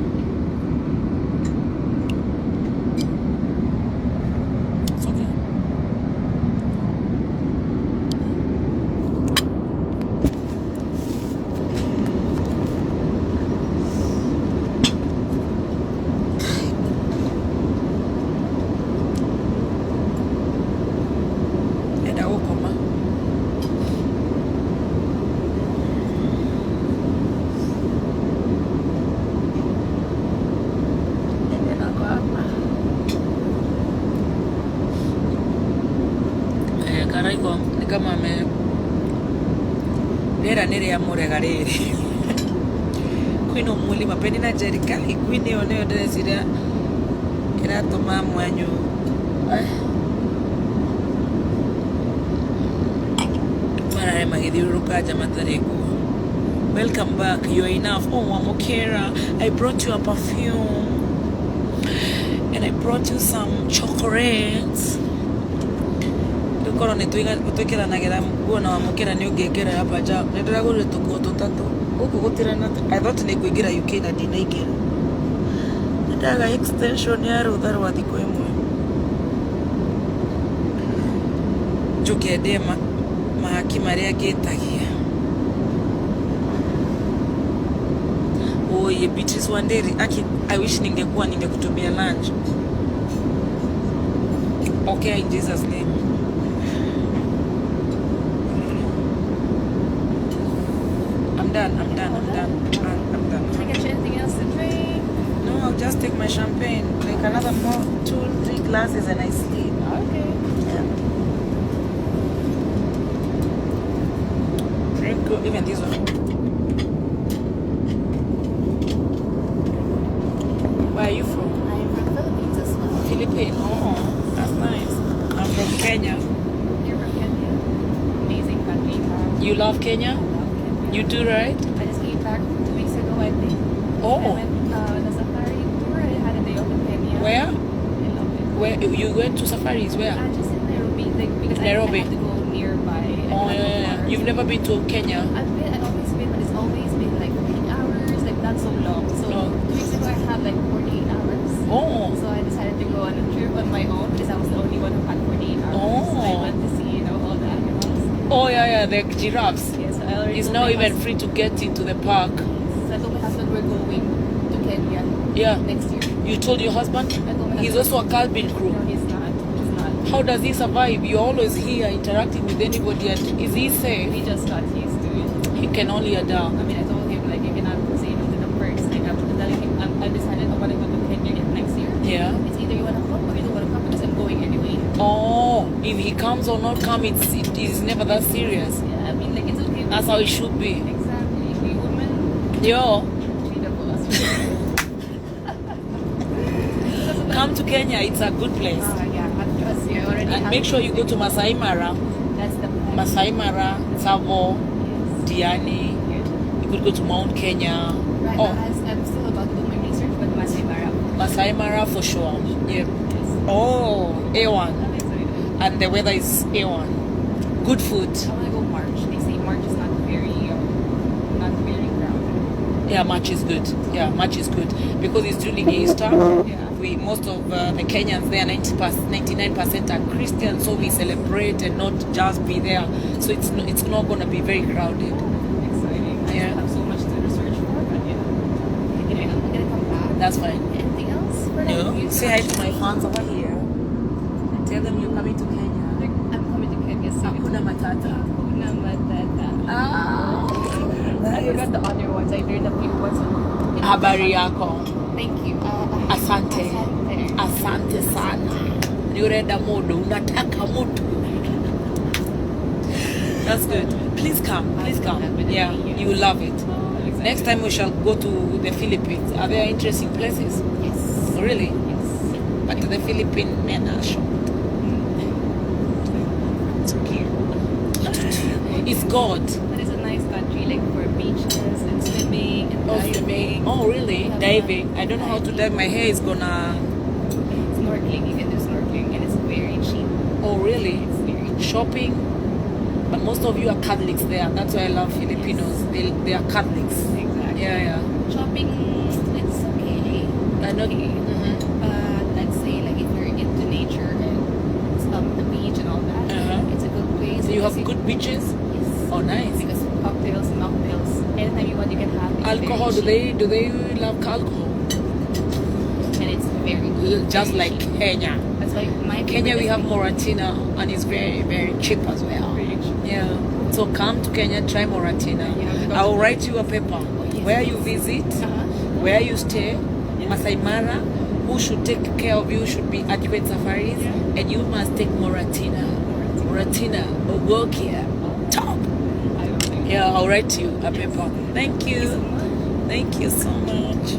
Kama rera nere ya murega riri kwino muli mapeni na jerika kwini one ndesira iratuma mwanyu para magithiuruka jamatariku. Welcome back, you're enough. Oh, Wamukera, I brought you a perfume and I brought you some chocolates. Koro ni twikira nagira nguo na Wamukera ni ungekera hapa ja ndiragurire tukuo tutatu huku gutirana. I thought ni kuingira UK na ndinaingira ndaga extension ya rutha rwa thiko imwe njuke ndema mahaki maria ngitagia. Oye Beatrice Wanderi aki I wish ningekutumia lunch. Okay, in Jesus name. I'm done. Can I get you anything else to drink? No, I'll just take my champagne. Like another more 2-3 glasses and I sleep. Okay. Yeah. Drink even this one. Where are you from? I'm from Philippines as well. Philippines. Oh, that's nice. I'm from Kenya. You're from Kenya? Amazing country. You love Kenya? I love Kenya. You do, right? I just came back 2 weeks ago, I think. Oh. I went the safari tour. I had a day off in Kenya. Where? I loved it. Where you went to safaris? Where? Just in Nairobi, because Nairobi. I had to go nearby. Oh yeah. You've never been to Kenya? I've always been, but it's always been like 8 hours, like not so long. So No. 2 weeks ago, I had like 48 hours. Oh. So I decided to go on a trip on my own because I was the only one who had 48 hours. Oh. So I went to see, all the animals. Oh yeah, the giraffes. Yes, I already It's told now my even husband- free to get into the park. So I told my husband we're going to Kenya Yeah. next year. You told your husband? I told my He's husband. also a Calvin crew. No, he's not. He's not. How does he survive? You're always here interacting with anybody, and is he safe? He just got used to it. He can only adapt. I mean, I told him like you cannot say no to the perks. Like I'm telling him I decided I want to go to Kenya next year. Yeah. It's either you want to come or you don't want to come because I'm going anyway. Oh, if he comes or not come, it is never that serious. Yeah, I mean like it's okay. That's how it should be. Exactly. We women Yo, treat the boss. come to Kenya. It's a good place. Yeah, but trust you already. And have make sure you go to Masai Mara. That's the plan. Masai Mara, Tsavo, Yes. Diani. Good. You could go to Mount Kenya. Right Oh, now, I'm still about to do my research, but Masai Mara. Masai Mara for sure. Yeah. Yes. Oh, A1. I'm excited. And the weather is A1. Good food. I want to go March. They say March is not very crowded. Yeah, March is good. Yeah, March is good. Because it's during Easter. Yeah. most of the Kenyans there, 99% are Christian, so we celebrate and not just be there. So it's not going to be very crowded. Exciting. Yeah. I have so much to research for, but yeah. I'm gonna come back. That's fine. Anything else? No. Say hi to my fans over here. And tell them you're coming to Kenya. I'm coming to Kenya soon. Hakuna Matata. Hakuna Matata. Ah. I forgot the other ones. I learned a few ones. Habari yako. Thank you. Asante. Asante sana. Niureda modo. Unataka moto. That's good. Please come. Please come. Yeah, you will love it. Next time we shall go to the Philippines. Are there interesting places? Yes. Really? Yes. But the Philippine men are short. It's okay. It's God. But it's a nice country, like for beaches and swimming and diving. Oh, really? Diving. I don't know how to dive. My hair is gonna. Snorkeling. You can do snorkeling, and it's very cheap. Oh, really? It's very cheap. Shopping. But most of you are Catholics there. That's why I love Filipinos. They are Catholics. Exactly. Yeah. Shopping, it's okay. I know. Okay. Let's say like if you're into nature and the beach and all that, it's a good place. So you have because good beaches? Yes. Oh, nice. Because cocktails, mocktails, anytime you want, you can have. It's Alcohol? very Do they love alcohol? cheap, and it's very good. Just very like cheap. Kenya. That's why my Kenya, we have favorite Moratina, and it's very, very cheap as well. Very cheap. Yeah. So come to Kenya, try Moratina. Yeah. I will write you a paper. yes. Where you visit, where you stay, Masai Mara, who should take care of you should be Adequate Safaris, and you must take Moratina. Moratina, Ogokia, top. I don't think. Yeah, I'll write you a paper. Thank you. Thank you so much.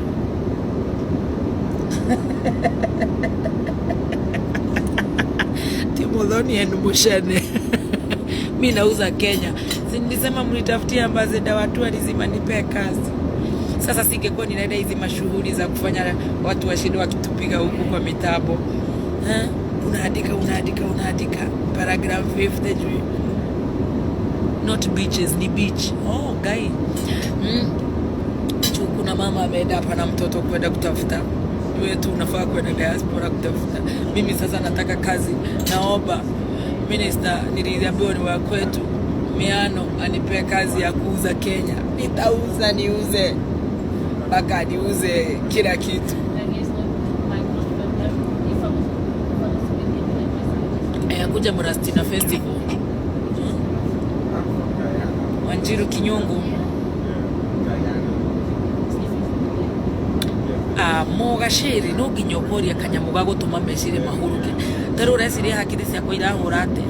Timodhoni and Mushane. Mi nauza Kenya. Si nilisema mlitafutia ambassador watu walizima nipe kazi. Sasa singekuwa ninaenda hizi mashughuli za kufanya watu washinde wakitupiga huku kwa mitabo. Unaandika paragraph 50 juu. Not beaches, ni beach. Oh, guy. Kuna mama ameenda hapa na mtoto kwenda kutafuta. Wewe tu unafaa kwenda diaspora kutafuta. Mimi sasa nataka kazi. Naomba minister niliambiwa ni wa kwetu Miano anipe kazi ya kuuza Kenya. Nitauza niuze. Mpaka niuze kila kitu. Kuja Murastina Festival. Wanjiru Kinyungu. Mogashiri no ginyokoria kanyamuga gutuma mecire mahuruke. Taru resiri hakiri cia koira hurate.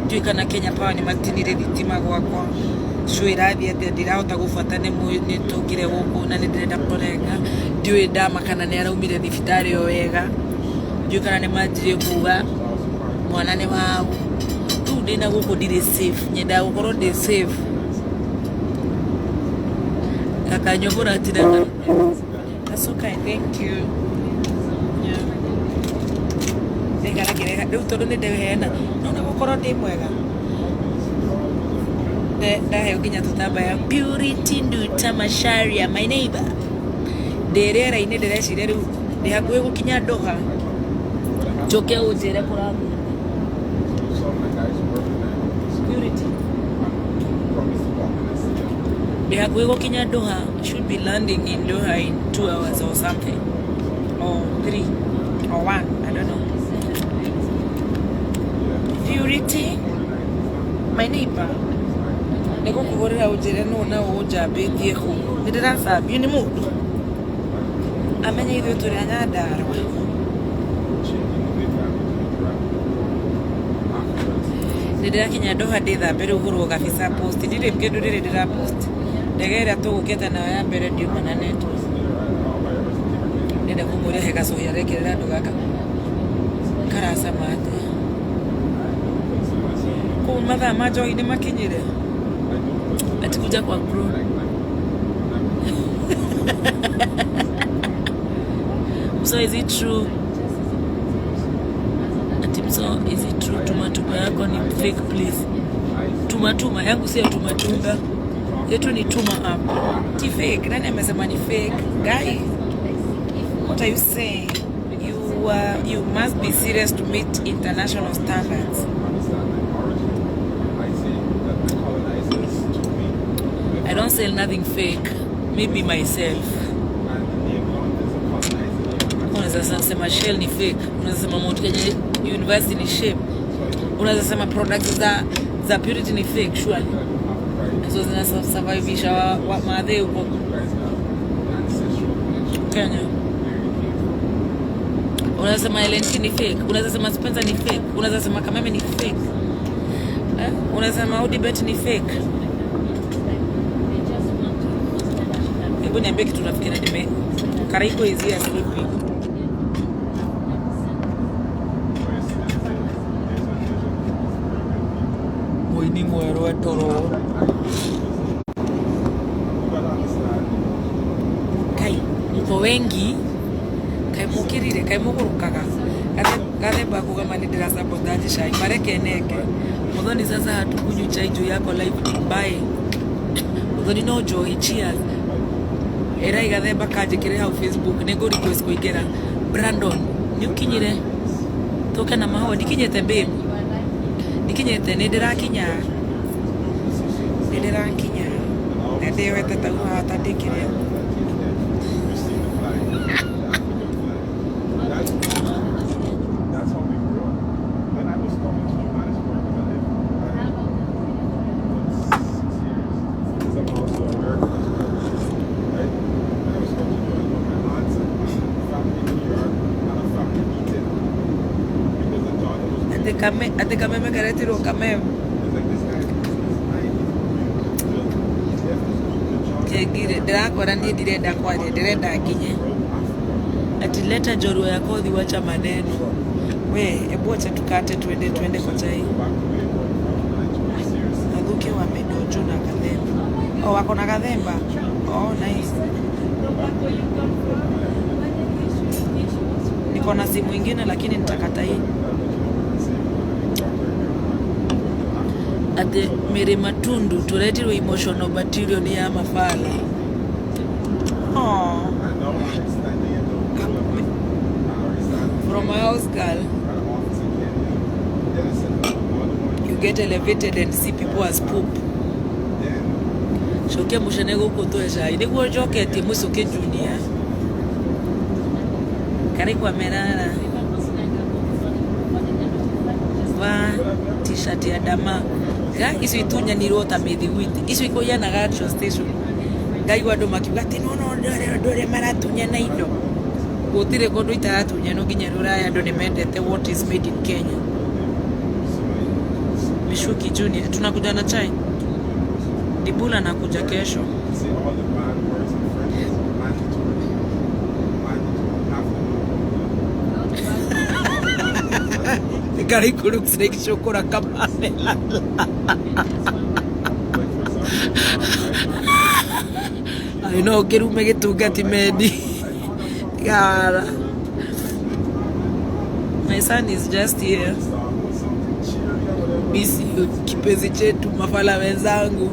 Tuikana Kenya Power ni matinire thitima gwakwa. Shwira thiete ndirahota gubata ni tungire guku na ndirenda kurenga. Ndiwe ndama kana ni araumire thibitari o wega. Tuikana ni manjire kuga mwana ni wao. Tu ndina guku ndire safe. Nyenda gukorwo ndi safe. Kaka nyobora tirana. That's okay, thank you. Yeah. Ndigara kirega riu tondu ni ndehena no gukorwo ndi mwega ndahe nginya tutamba ya Purity Nduta Masharia, my neighbor ndirera ine ndireciria riu ndi hakuhi gukinya Doha njoke unjire kurathi Purity ndi hakuhi gukinya Doha, should be landing in Doha in 2 hours or something, or 3 or 1, I don't know. Purity, my neighbor. Niko kuhorera ujire no na ujambithie ku. Ndirasabio ni mundu. Amenya ithu turi anyandarwa. Ndirakinya Doha ndithambe riu hurwo kabisa post. Ndire mkindu ndire ndira post. Ndegera tuguketa na ya mbere ndiuma na net. Ndenda kumuria heka soya rekerera andu gaka. Karasa mate. Kwa mathaa ma jogi ni makinyire. Atikuja kwa bro. So is it true? So is it true tumatuma yako ni fake please? Tumatuma yangu sio tumatunga. Yetu ni tuma up. Ti fake. Nani amesema ni fake? Guy. What are you saying? you must be serious to meet international standards. I don't sell nothing fake. Maybe myself. Unaweza sema Shell ni fake. Unaweza sema Mount Kenya University ni shape. Unaweza sema products za Purity ni fake, surely. So zina survivisha wa maadhi huko Kenya. Unaweza sema LNT ni fake. Unaweza sema Spencer ni fake. Unaweza sema Kameme ni fake. Unaweza sema Audibet ni fake. Hebu niambie kitu nafikiri nime Karaiko is here sleeping. Moini mwero etoro. Kai, mko wengi. Kai mukirire, kai mugurukaga. Gade baku kama ni ndira sabotage shai mareke neke. Muthoni sasa hatukunywi chai juu yako live bye. Muthoni no joy cheers. Era igathemba kanjikire hau Facebook nego request kuingira Brandon ni ukinyire toke na maho ndikinyete babe ndikinyete ni ndirakinya na ndewete tagu hata ndikire ate Kameme karetiro Kameme kegire ndirakora ni ndirenda kwaria ndirenda nginye ati leta jorua ya kothi wacha maneno we ebu acha tukate twende kwa chai Nathuke wamenyojo na Gathemba wako na Gathemba nice niko na simu ingine lakini nitakata hii ate mere matundu turetirwo emotional material ni ya mafala from a house girl you get elevated and see people as poop shoke mushane gukutoesha ine go joketi musuke junior kare kwa merara wa t-shirt ya dama isu itunya ni rota midhiwiti isu iko yana gatio station ngaigwa ndo makiuga ati no ndore maratunya na indo gutire kondo itaratunya no ginya ruraya ndo nimendete what is made in Kenya. Mishuki Junior tunakuja na chai Dibula na kuja kesho Karaiko looks like shokora Kamamela. I know kirume gitungati medi. Gara. My son is just here. Busy kipenzi chetu mafala wenzangu.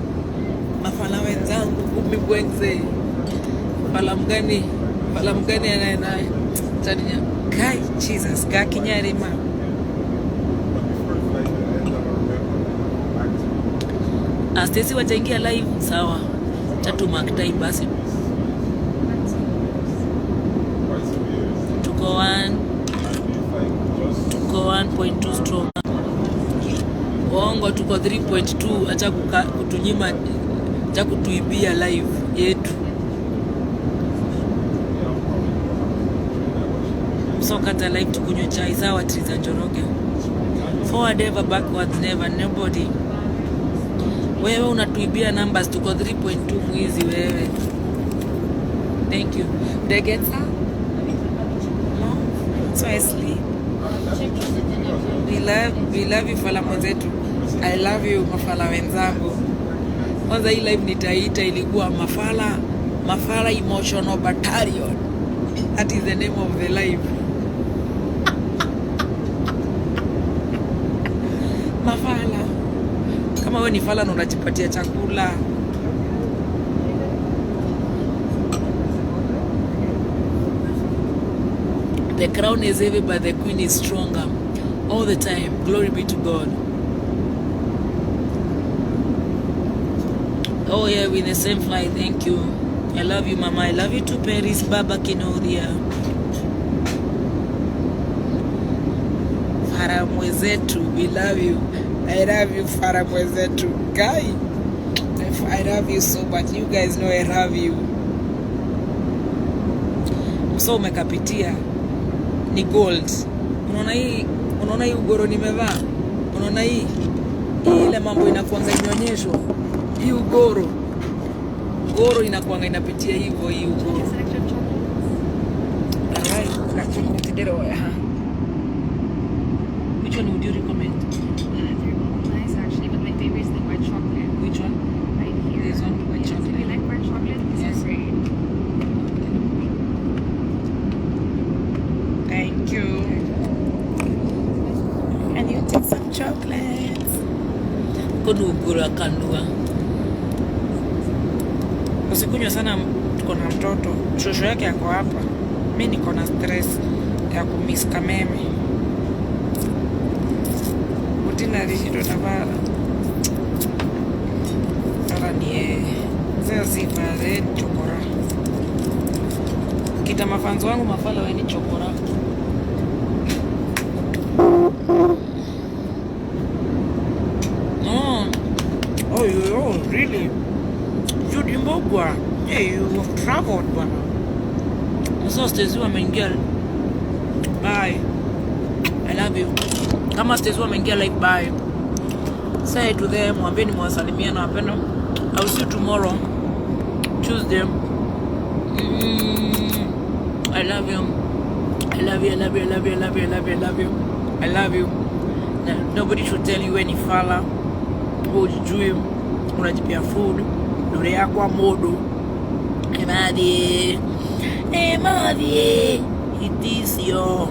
Kumibwenze. Fala mgani anaenda. Tania. Kai Jesus gakinyarima. Astesi wajaingia live sawa tatu maktai basi tuko 1.2 strong Wongo tuko 3.2 acha kutunyima acha kutuibia live yetu so kata live tukunywe chai sawa Triza Njoroge forward ever backwards never nobody. Wewe unatuibia numbers tuko 3.2 mwizi wewe. Thank you. Degeta? No. So Esli. We love you fala mwenzetu. I love you mafala wenzangu. Kwanza hii live nitaita ilikuwa mafala emotional battalion. That is the name of the live. Mafala. Kama wewe ni fala na unajipatia chakula The crown is heavy, but the queen is stronger. All the time. Glory be to God. Oh yeah, we're in the same flight. Thank you. I love you, Mama. I love you too, Paris. Baba Kinoria. Farah Mwezetu, we love you. I love you, Farah Mwezetu. Guy, I love you so much. You guys know I love you. So umekapitia ni gold. Unaona hii ugoro nimevaa? Unaona hii ile mambo inakuanga inyonyeshwa. Hii ugoro inakuanga inapitia hivyo hii ugoro. Alright, that's consider which one would you recommend? They're both nice actually, but my favorite is the white chocolate. Which one? Right here. This one, white Yes, chocolate. if you like white chocolate, this Yes. is great. Thank you. And you take some chocolates. Kunugura kanua. Usikunywa sana, tuko na mtoto. Shosho yake yako hapa. Mimi niko na stress ya kumiss Kameme. Utina rishido na bala. Ara nie. Zeo zipa ze ni chokora. Kita mafanzo wangu mafala we ni chokora. Oh, really? You Dimbogwa? Hey, you have traveled, bwana. Sasa Stacey ameingia. Bye. I love you. Kama Stacey ameingia like bye. Say to them, mwambieni mwasalimia na wapenda. I'll see you tomorrow. Tuesday. I love you. I love you, I love you, I love you, I love you, I love you, I love you. I love you. Nobody should tell you any fala. Ujijui unajipia food dole yako modo emadhi itisio